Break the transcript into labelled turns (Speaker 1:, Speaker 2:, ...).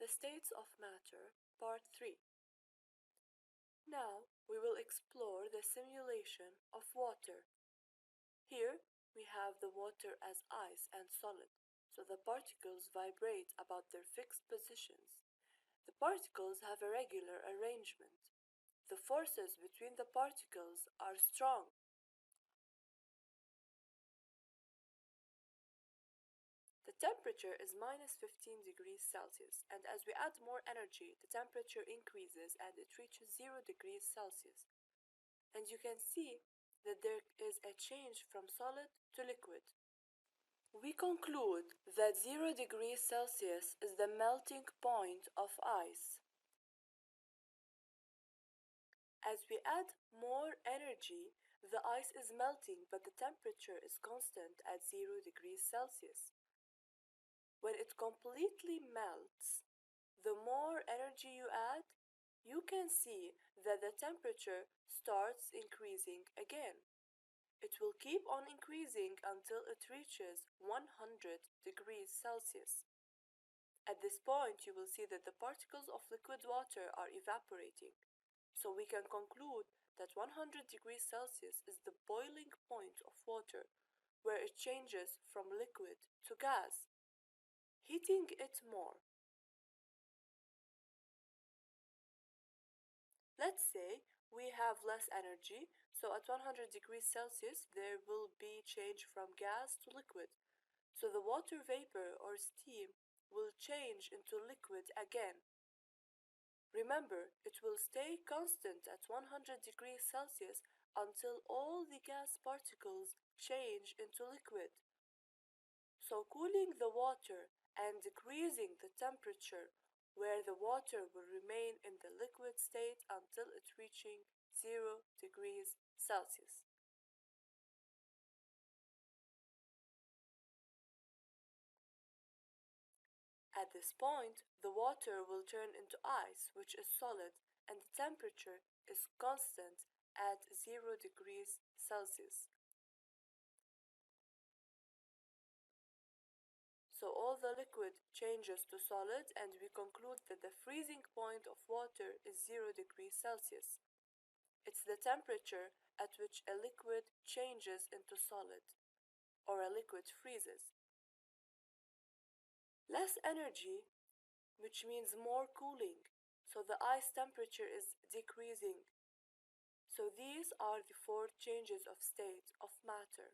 Speaker 1: The States of Matter, Part 3. Now we will explore the simulation of water. Here we have the water as ice and solid, so the particles vibrate about their fixed positions. The particles have a regular arrangement. The forces between the particles are strong. The temperature is minus 15 degrees Celsius, and as we add more energy, the temperature increases and it reaches 0 degrees Celsius. And you can see that there is a change from solid to liquid. We conclude that 0 degrees Celsius is the melting point of ice. As we add more energy, the ice is melting, but the temperature is constant at 0 degrees Celsius. When it completely melts, the more energy you add, you can see that the temperature starts increasing again. It will keep on increasing until it reaches 100 degrees Celsius. At this point, you will see that the particles of liquid water are evaporating. So we can conclude that 100 degrees Celsius is the boiling point of water, where it changes from liquid to gas, heating it more. Let's say we have less energy, so at 100 degrees Celsius there will be change from gas to liquid. So the water vapor or steam will change into liquid again. Remember, it will stay constant at 100 degrees Celsius until all the gas particles change into liquid. So cooling the water and decreasing the temperature where the water will remain in the liquid state until it reaching 0 degrees Celsius. At this point, the water will turn into ice, which is solid, and the temperature is constant at 0 degrees Celsius. So all the liquid changes to solid, and we conclude that the freezing point of water is 0 degrees Celsius. It's the temperature at which a liquid changes into solid, or a liquid freezes. Less energy, which means more cooling, so the ice temperature is decreasing. So these are the 4 changes of state of matter.